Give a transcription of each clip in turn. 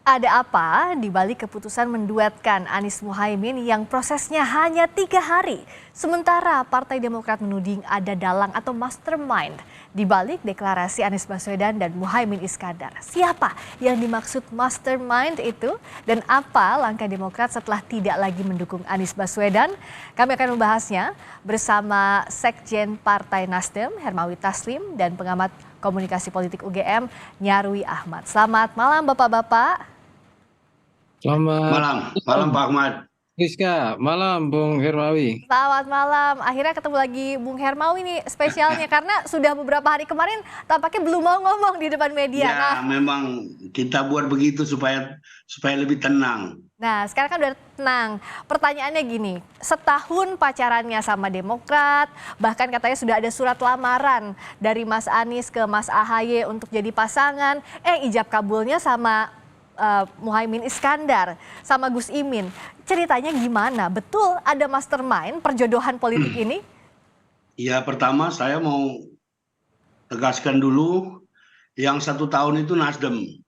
Ada apa di balik keputusan menduetkan Anies Muhaimin yang prosesnya hanya 3 hari? Sementara Partai Demokrat menuding ada dalang atau mastermind di balik deklarasi Anies Baswedan dan Muhaimin Iskandar. Siapa yang dimaksud mastermind itu dan apa langkah Demokrat setelah tidak lagi mendukung Anies Baswedan? Kami akan membahasnya bersama Sekjen Partai Nasdem Hermawi Taslim dan pengamat komunikasi politik UGM Nyarwi Ahmad. Selamat malam Bapak-bapak. Selamat Malam Pak Ahmad. Rizka, malam Bung Hermawi. Selamat malam, akhirnya ketemu lagi Bung Hermawi nih spesialnya karena sudah beberapa hari kemarin tampaknya belum mau ngomong di depan media. Ya, memang kita buat begitu supaya lebih tenang. Nah, sekarang kan udah tenang. Pertanyaannya gini, setahun pacarannya sama Demokrat, bahkan katanya sudah ada surat lamaran dari Mas Anies ke Mas AHY untuk jadi pasangan. Ijab kabulnya sama Muhaimin Iskandar sama Gus Imin. Ceritanya gimana? Betul ada mastermind perjodohan politik ini? Ya, pertama saya mau tegaskan dulu yang 1 tahun itu Nasdem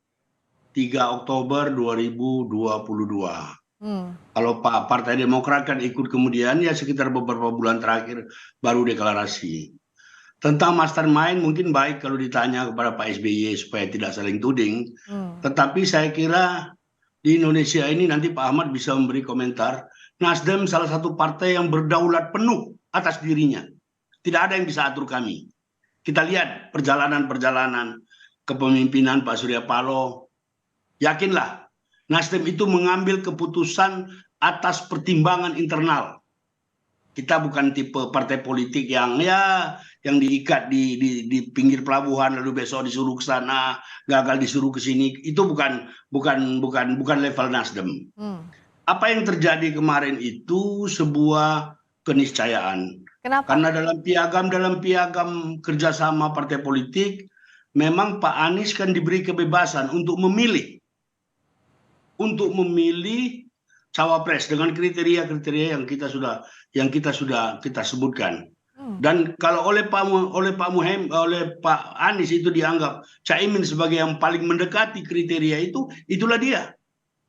3 Oktober 2022. Kalau Partai Demokrat kan ikut kemudian ya sekitar beberapa bulan terakhir baru deklarasi. Tentang mastermind mungkin baik kalau ditanya kepada Pak SBY supaya tidak saling tuding. Tetapi saya kira di Indonesia ini nanti Pak Ahmad bisa memberi komentar. Nasdem salah satu partai yang berdaulat penuh atas dirinya. Tidak ada yang bisa atur kami. Kita lihat perjalanan-perjalanan kepemimpinan Pak Surya Paloh. Yakinlah Nasdem itu mengambil keputusan atas pertimbangan internal. Kita bukan tipe partai politik yang diikat di pinggir pelabuhan lalu besok disuruh ke sana, gagal disuruh ke sini. Itu bukan level Nasdem. Apa yang terjadi kemarin itu sebuah keniscayaan. Kenapa? Karena dalam piagam kerjasama partai politik memang Pak Anies kan diberi kebebasan untuk memilih cawapres dengan kriteria-kriteria yang kita sudah sebutkan. Dan kalau oleh Pak Anies itu dianggap Caimin sebagai yang paling mendekati kriteria itu, itulah dia.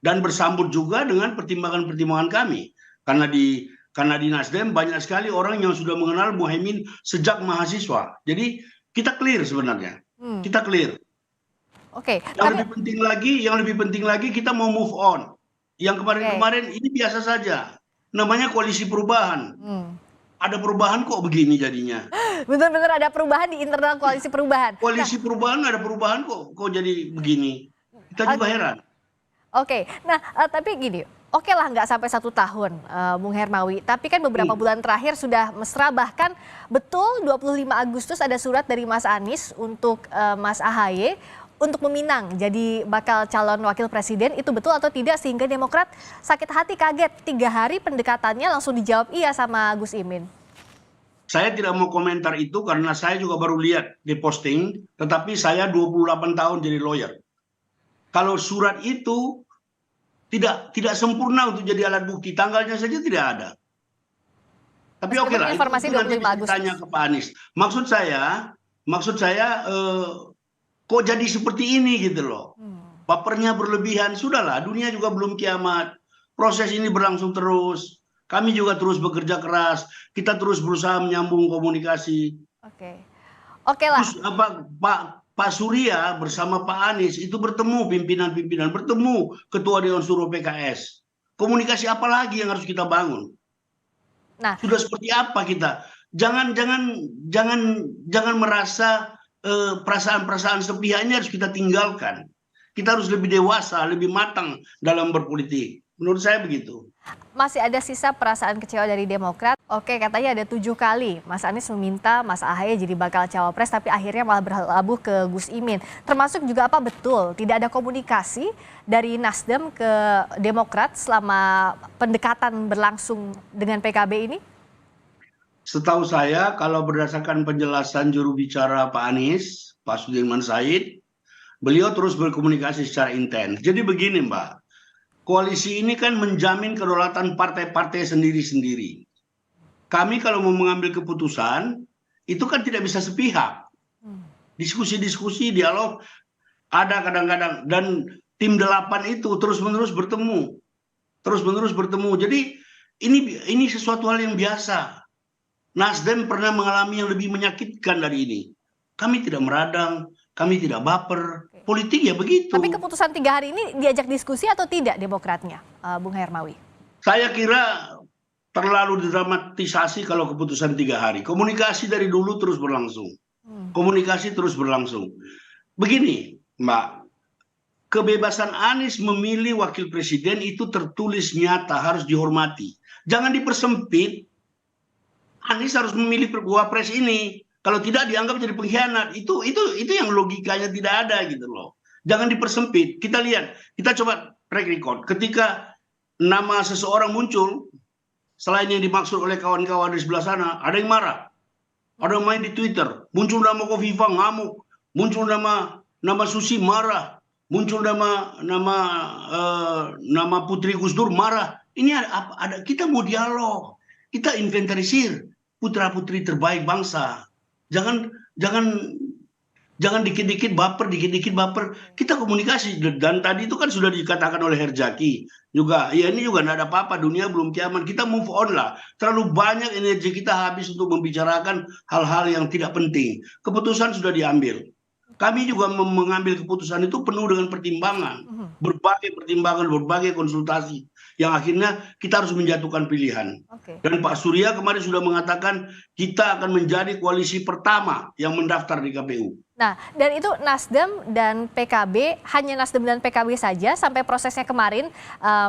Dan bersambut juga dengan pertimbangan-pertimbangan kami. Karena di Nasdem banyak sekali orang yang sudah mengenal Muhaimin sejak mahasiswa. Jadi kita clear sebenarnya. Kita clear. Oke. Yang lebih penting lagi kita mau move on. Yang kemarin-kemarin ini biasa saja. Namanya koalisi perubahan. Ada perubahan kok begini jadinya. Benar-benar ada perubahan di internal koalisi perubahan. Koalisi perubahan ada perubahan kok jadi begini. Kita juga heran. Oke, nah tapi gini, oke lah nggak sampai 1 tahun Bung Hermawi. Tapi kan beberapa bulan terakhir sudah mesra, bahkan betul 25 Agustus ada surat dari Mas Anies untuk Mas AHY untuk meminang jadi bakal calon wakil presiden. Itu betul atau tidak sehingga Demokrat sakit hati kaget 3 hari pendekatannya langsung dijawab iya sama Gus Imin? Saya tidak mau komentar itu karena saya juga baru lihat di posting, tetapi saya 28 tahun jadi lawyer. Kalau surat itu tidak sempurna untuk jadi alat bukti, tanggalnya saja tidak ada. Tapi oke lah, informasi itu nanti bisa tanya ke Pak Anies. Maksud saya kok jadi seperti ini gitu loh. Bapernya berlebihan. Sudahlah, dunia juga belum kiamat. Proses ini berlangsung terus. Kami juga terus bekerja keras. Kita terus berusaha menyambung komunikasi. Oke lah. Terus Pak Surya bersama Pak Anies itu bertemu pimpinan-pimpinan, bertemu Ketua Dewan Suruh PKS. Komunikasi apa lagi yang harus kita bangun? Nah, sudah seperti apa kita? Jangan merasa perasaan-perasaan sepihak ini harus kita tinggalkan. Kita harus lebih dewasa, lebih matang dalam berpolitik. Menurut saya begitu. Masih ada sisa perasaan kecewa dari Demokrat. Oke, katanya ada 7 kali Mas Anies meminta Mas AHY jadi bakal cawapres, tapi akhirnya malah berlabuh ke Gus Imin. Termasuk juga apa betul tidak ada komunikasi dari Nasdem ke Demokrat selama pendekatan berlangsung dengan PKB ini? Setahu saya, kalau berdasarkan penjelasan juru bicara Pak Anies, Pak Sudirman Said, beliau terus berkomunikasi secara intens. Jadi begini Mbak, koalisi ini kan menjamin kedaulatan partai-partai sendiri-sendiri. Kami kalau mau mengambil keputusan, itu kan tidak bisa sepihak. Diskusi-diskusi, dialog, ada kadang-kadang. Dan tim 8 itu terus-menerus bertemu. Terus-menerus bertemu. Jadi ini sesuatu hal yang biasa. Nasdem pernah mengalami yang lebih menyakitkan dari ini. Kami tidak meradang, kami tidak baper. Politik ya begitu. Tapi keputusan 3 hari ini diajak diskusi atau tidak Demokratnya, Bung Hermawi? Saya kira terlalu didramatisasi kalau keputusan 3 hari. Komunikasi dari dulu terus berlangsung. Komunikasi terus berlangsung. Begini, Mbak, kebebasan Anies memilih wakil presiden itu tertulis nyata, harus dihormati. Jangan dipersempit. Anies harus memilih wapres ini. Kalau tidak dianggap jadi pengkhianat. Itu yang logikanya tidak ada gitu loh. Jangan dipersempit. Kita lihat, kita coba track record. Ketika nama seseorang muncul, selain yang dimaksud oleh kawan-kawan di sebelah sana, ada yang marah. Ada yang main di Twitter. Muncul nama Kofifa ngamuk. Muncul nama Susi marah. Muncul nama Putri Gus Dur marah. Ini ada kita mau dialog. Kita inventarisir putra-putri terbaik bangsa. Jangan dikit-dikit baper, dikit-dikit baper. Kita komunikasi, dan tadi itu kan sudah dikatakan oleh Herzaki juga. Ya ini juga tidak ada apa-apa, dunia belum kiamat. Kita move on lah. Terlalu banyak energi kita habis untuk membicarakan hal-hal yang tidak penting. Keputusan sudah diambil. Kami juga mengambil keputusan itu penuh dengan pertimbangan, berbagai pertimbangan, berbagai konsultasi, yang akhirnya kita harus menjatuhkan pilihan. Dan Pak Surya kemarin sudah mengatakan kita akan menjadi koalisi pertama yang mendaftar di KPU. Nah, dan itu Nasdem dan PKB, hanya Nasdem dan PKB saja sampai prosesnya kemarin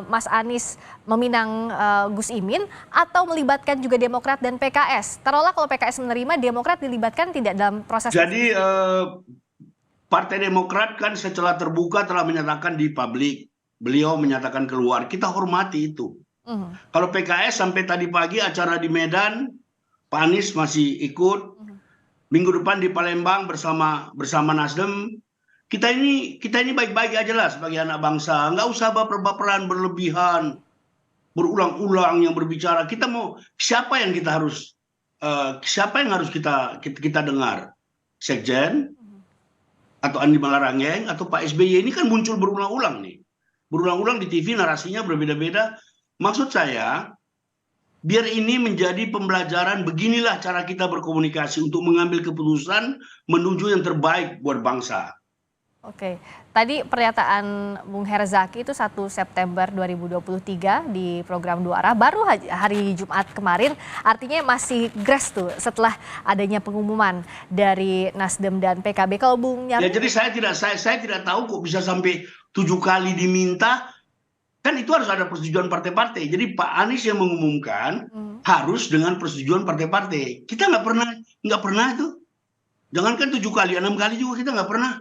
Mas Anies meminang Gus Imin, atau melibatkan juga Demokrat dan PKS? Taruhlah kalau PKS menerima, Demokrat dilibatkan tidak dalam proses? Jadi Partai Demokrat kan secara terbuka telah menyatakan di publik, beliau menyatakan keluar, kita hormati itu. Kalau PKS sampai tadi pagi acara di Medan, Pak Anies masih ikut. Minggu depan di Palembang bersama Nasdem. Kita ini baik-baik aja lah sebagai anak bangsa. Nggak usah baper-baperan berlebihan, berulang-ulang yang berbicara. Kita mau siapa yang harus kita dengar? Sekjen atau Andi Malarangeng atau Pak SBY? Ini kan muncul berulang-ulang nih. Berulang-ulang di TV, narasinya berbeda-beda. Maksud saya, biar ini menjadi pembelajaran, beginilah cara kita berkomunikasi untuk mengambil keputusan menuju yang terbaik buat bangsa. Oke, tadi pernyataan Bung Herzaki itu 1 September 2023 di program Dua Arah, baru hari Jumat kemarin, artinya masih grass tuh setelah adanya pengumuman dari Nasdem dan PKB. Kalau Bung Nyarwi? Ya, jadi saya tidak tahu kok bisa sampai 7 kali diminta. Kan itu harus ada persetujuan partai-partai. Jadi Pak Anies yang mengumumkan harus dengan persetujuan partai-partai. Kita nggak pernah itu. Jangankan 7 kali, 6 kali juga kita nggak pernah.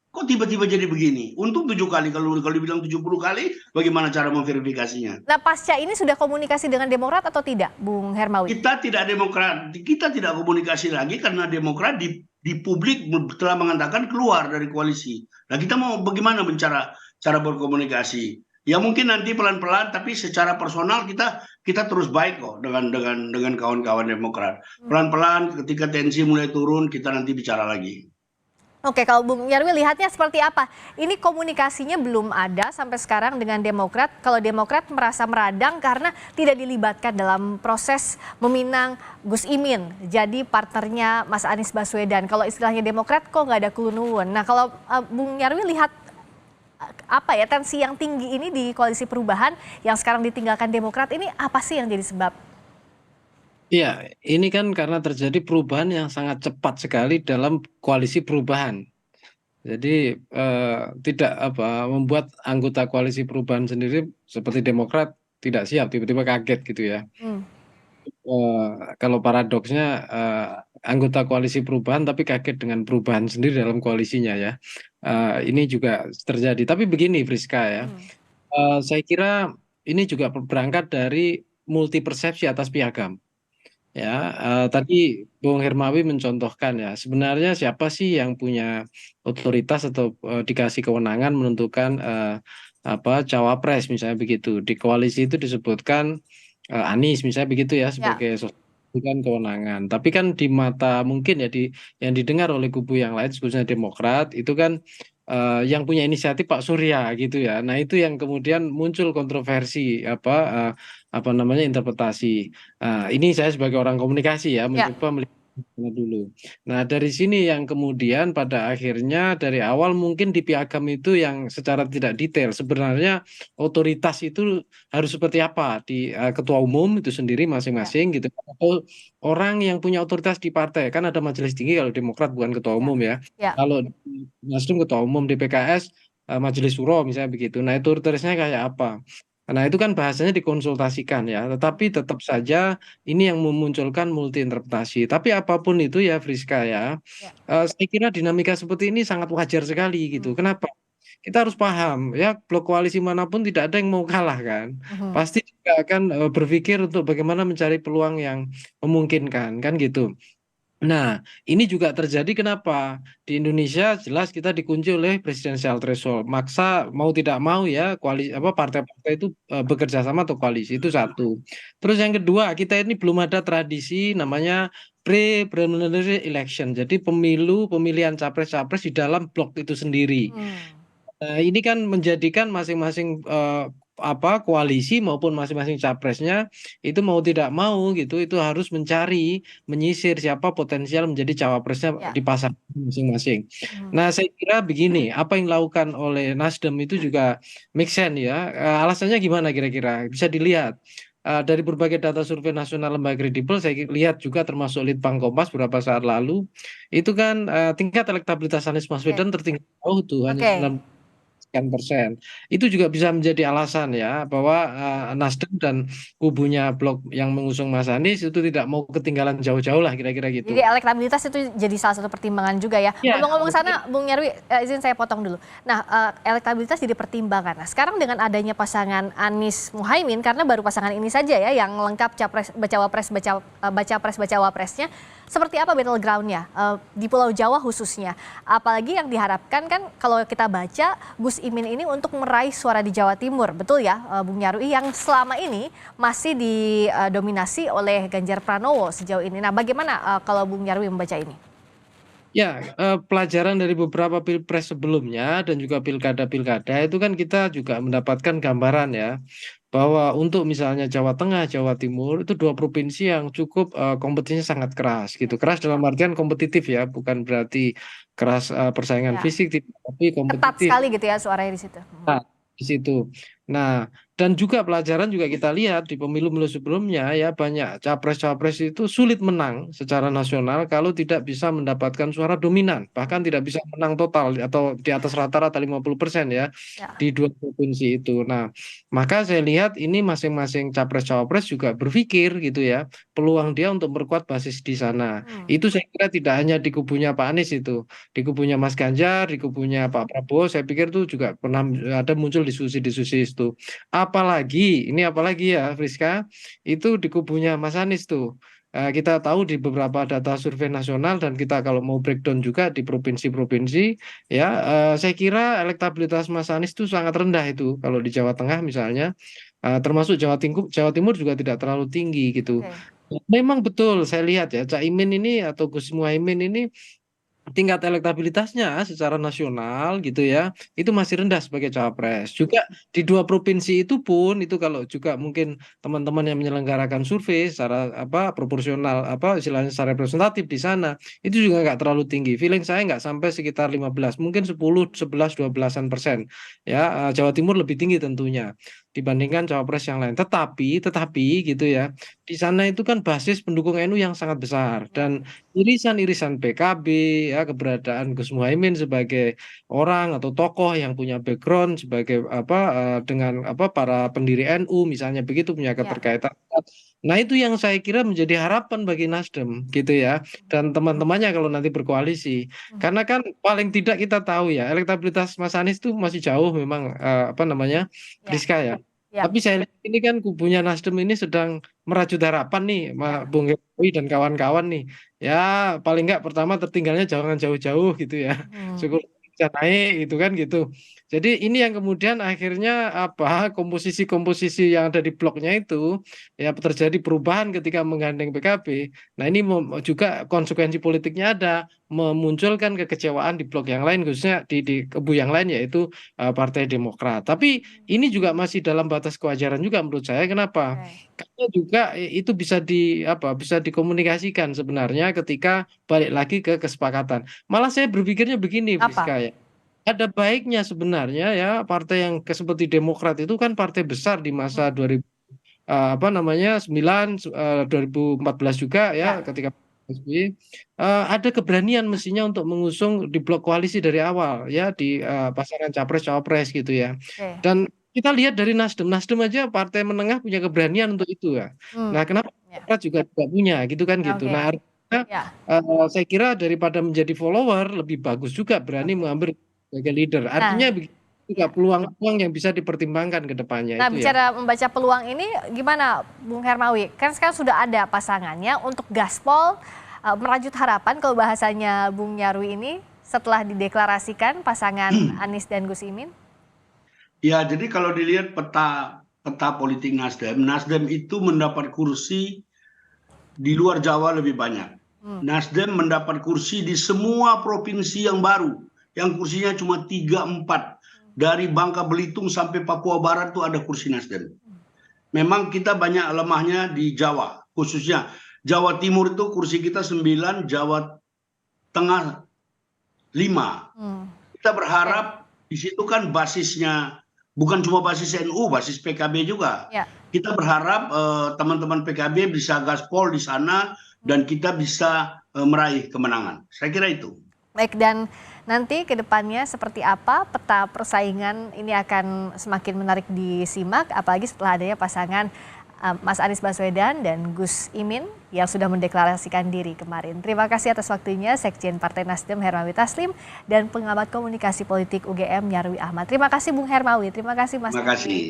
Kok tiba-tiba jadi begini? Untung 7 kali, kalau dibilang 70 kali, bagaimana cara memverifikasinya? Nah, pasca ini sudah komunikasi dengan Demokrat atau tidak, Bung Hermawi? Kita tidak komunikasi lagi karena Demokrat di publik telah mengatakan keluar dari koalisi. Nah, kita mau bagaimana cara berkomunikasi? Ya mungkin nanti pelan-pelan, tapi secara personal kita terus baik kok dengan kawan-kawan Demokrat. Pelan-pelan ketika tensi mulai turun, kita nanti bicara lagi. Oke, kalau Bung Nyarwi lihatnya seperti apa? Ini komunikasinya belum ada sampai sekarang dengan Demokrat. Kalau Demokrat merasa meradang karena tidak dilibatkan dalam proses meminang Gus Imin jadi partnernya Mas Anies Baswedan. Kalau istilahnya Demokrat kok nggak ada kulunuwun. Nah, kalau Bung Nyarwi lihat apa ya, tensi yang tinggi ini di koalisi perubahan yang sekarang ditinggalkan Demokrat ini, apa sih yang jadi sebab? Iya, ini kan karena terjadi perubahan yang sangat cepat sekali dalam koalisi perubahan. Jadi tidak membuat anggota koalisi perubahan sendiri seperti Demokrat tidak siap, tiba-tiba kaget gitu ya. Kalau paradoksnya anggota koalisi perubahan tapi kaget dengan perubahan sendiri dalam koalisinya ya. Ini juga terjadi. Tapi begini Friska ya, saya kira ini juga berangkat dari multi persepsi atas piagam. Ya, tadi Bung Hermawi mencontohkan ya, sebenarnya siapa sih yang punya otoritas atau dikasih kewenangan menentukan cawapres misalnya begitu. Di koalisi itu disebutkan Anies misalnya begitu ya sebagai bukan kewenangan. Tapi kan di mata mungkin ya yang didengar oleh kubu yang lain khususnya Demokrat itu kan yang punya inisiatif Pak Surya gitu ya. Nah itu yang kemudian muncul kontroversi apa namanya interpretasi. Ini saya sebagai orang komunikasi ya Ya, mencoba melihat dulu. Nah dari sini yang kemudian pada akhirnya dari awal mungkin di piagam itu yang secara tidak detail sebenarnya otoritas itu harus seperti apa di ketua umum itu sendiri ya, masing-masing gitu atau orang yang punya otoritas di partai kan ada majelis tinggi kalau Demokrat bukan ketua ya, umum ya. ya. Kalau di Nasdem ketua umum, di PKS Majelis Suro misalnya begitu. Nah itu otoritasnya kayak apa? Nah itu kan bahasanya dikonsultasikan ya, tetapi tetap saja ini yang memunculkan multi interpretasi. Tapi apapun itu ya Friska ya, Ya. saya kira dinamika seperti ini sangat wajar sekali gitu. Hmm. Kenapa? Kita harus paham ya blok koalisi manapun tidak ada yang mau kalah kan. Mhm. Pasti juga akan berpikir untuk bagaimana mencari peluang yang memungkinkan kan gitu. Nah, ini juga terjadi kenapa? Di Indonesia jelas kita dikunci oleh presidensial threshold. Maksa mau tidak mau ya koalisi apa partai-partai itu bekerja sama atau koalisi itu satu. Terus yang kedua, kita ini belum ada tradisi namanya pre-preliminary election. Jadi pemilihan capres-capres di dalam blok itu sendiri. Hmm. Ini kan menjadikan masing-masing apa koalisi maupun masing-masing capresnya itu mau tidak mau gitu itu harus mencari menyisir siapa potensial menjadi cawapresnya Ya. di pasar masing-masing. Mhm. Nah, saya kira begini, apa yang dilakukan oleh Nasdem itu juga make sense ya. Alasannya gimana kira-kira? Bisa dilihat. Dari berbagai data survei nasional lembaga kredibel, saya lihat juga termasuk Litbang Kompas beberapa saat lalu, itu kan tingkat elektabilitas Anies Oke. Baswedan tertinggi jauh tuh hanya Oke. 9%. Itu juga bisa menjadi alasan ya bahwa Nasdem dan kubunya blok yang mengusung Mas Anies itu tidak mau ketinggalan jauh-jauh lah kira-kira Jadi gitu. elektabilitas itu jadi salah satu pertimbangan juga ya. Ya, Ngomong-ngomong sana, Bung Nyarwi, izin saya potong dulu. Nah, elektabilitas jadi pertimbangan. Nah, sekarang dengan adanya pasangan Anies Muhaimin, karena baru pasangan ini saja ya yang lengkap capres, bacawa pres, baca pres, bacawa presnya, seperti apa battlegroundnya di Pulau Jawa khususnya? Apalagi yang diharapkan kan kalau kita baca Gus Imin ini untuk meraih suara di Jawa Timur, betul ya, Bung Nyarwi, yang selama ini masih didominasi oleh Ganjar Pranowo sejauh ini. Nah, bagaimana kalau Bung Nyarwi membaca ini? ya, pelajaran dari beberapa pilpres sebelumnya dan juga pilkada-pilkada itu kan kita juga mendapatkan gambaran ya bahwa untuk misalnya Jawa Tengah, Jawa Timur itu dua provinsi yang cukup kompetisinya sangat keras gitu. Keras dalam artian kompetitif ya, bukan berarti keras persaingan Ya, fisik, tapi ketat kompetitif. sekali gitu ya suaranya di situ. Nah, di situ. Nah, dan juga pelajaran juga kita lihat di pemilu-pemilu sebelumnya ya banyak capres-capres itu sulit menang secara nasional kalau tidak bisa mendapatkan suara dominan, bahkan tidak bisa menang total atau di atas rata-rata 50% ya Ya. di dua provinsi itu. Nah, maka saya lihat ini masing-masing capres-cawapres juga berpikir gitu ya, peluang dia untuk memperkuat basis di sana. Hmm. Itu saya kira tidak hanya di kubunya Pak Anies itu di kubunya Mas Ganjar, di kubunya Pak Prabowo, saya pikir itu juga pernah ada muncul diskusi-diskusi itu. Apalagi ya Friska, itu di kubunya Mas Anies tuh. Kita tahu di beberapa data survei nasional dan kita kalau mau breakdown juga di provinsi-provinsi, ya saya kira elektabilitas Mas Anies itu sangat rendah itu kalau di Jawa Tengah misalnya, termasuk Jawa Timur juga tidak terlalu tinggi gitu. Oke. Memang betul saya lihat ya Caimin ini atau Gus Muhaimin ini tingkat elektabilitasnya secara nasional gitu ya, itu masih rendah sebagai cawapres. Juga di dua provinsi itu pun itu kalau juga mungkin teman-teman yang menyelenggarakan survei secara apa proporsional apa istilahnya secara representatif di sana itu juga nggak terlalu tinggi. Feeling saya nggak sampai sekitar 15, mungkin 10, 11, 12-an% ya. Jawa Timur lebih tinggi tentunya dibandingkan cawapres yang lain. Tetapi gitu ya, di sana itu kan basis pendukung NU yang sangat besar Ya. dan irisan-irisan PKB ya keberadaan Gus Muhaimin sebagai orang atau tokoh yang punya background sebagai apa dengan apa para pendiri NU misalnya begitu punya Ya. keterkaitan. Nah, itu yang saya kira menjadi harapan bagi Nasdem gitu ya dan teman-temannya kalau nanti berkoalisi. Mhm. Karena kan paling tidak kita tahu ya elektabilitas Mas Anies itu masih jauh memang apa namanya Ya. Rizka ya. Ya. Tapi saya lihat ini kan kubunya Nasdem ini sedang merajut harapan nih, Ya. Bung Jokowi dan kawan-kawan nih. Ya, paling nggak pertama tertinggalnya jangan jauh-jauh gitu ya. Mhm. Syukur bisa naik gitu kan gitu. Jadi ini yang kemudian akhirnya komposisi-komposisi yang ada di bloknya itu ya terjadi perubahan ketika menggandeng PKB. Nah ini juga konsekuensi politiknya ada, memunculkan kekecewaan di blok yang lain, khususnya di kubu yang lain yaitu Partai Demokrat. Tapi ini juga masih dalam batas kewajaran juga menurut saya. Kenapa? Oke. Karena juga itu bisa dikomunikasikan sebenarnya ketika balik lagi ke kesepakatan. Malah saya berpikirnya begini, Apa? Friska ya. Ada baiknya sebenarnya ya partai yang seperti Demokrat itu kan partai besar di masa 2000 2014 juga Ya, ya ketika SBY ada keberanian mestinya untuk mengusung di blok koalisi dari awal ya di pasangan capres cawapres gitu ya. oke. Dan kita lihat dari Nasdem aja partai menengah punya keberanian untuk itu ya. Hmm, Nah, kenapa ya, Demokrat juga tidak punya gitu kan gitu. oke. Nah, artinya Ya, saya kira daripada menjadi follower lebih bagus juga berani oke. mengambil sebagai leader. Nah, Artinya begitu juga ya. peluang-peluang yang bisa dipertimbangkan ke depannya Nah, itu ya. bicara membaca peluang ini gimana Bung Hermawi? Kan sekarang sudah ada pasangannya untuk gaspol merajut harapan kalau bahasanya Bung Nyarwi ini setelah dideklarasikan pasangan Anies dan Gus Imin. Ya, jadi kalau dilihat peta peta politik Nasdem, Nasdem itu mendapat kursi di luar Jawa lebih banyak. Nasdem mendapat kursi di semua provinsi yang baru, yang kursinya cuma 3-4. Dari Bangka Belitung sampai Papua Barat tuh ada kursi Nasdem. Memang kita banyak lemahnya di Jawa, khususnya Jawa Timur itu kursi kita 9, Jawa Tengah 5. Kita berharap di situ kan basisnya bukan cuma basis NU, basis PKB juga. Ya. Kita berharap teman-teman PKB bisa gaspol di sana dan kita bisa meraih kemenangan. Saya kira itu. Baik, dan nanti ke depannya seperti apa peta persaingan ini akan semakin menarik disimak, apalagi setelah adanya pasangan Mas Anies Baswedan dan Gus Imin yang sudah mendeklarasikan diri kemarin. Terima kasih atas waktunya Sekjen Partai Nasdem Hermawi Taslim dan pengamat komunikasi politik UGM Nyarwi Ahmad. Terima kasih Bung Hermawi, terima kasih Mas Terima Nyarwi. kasih.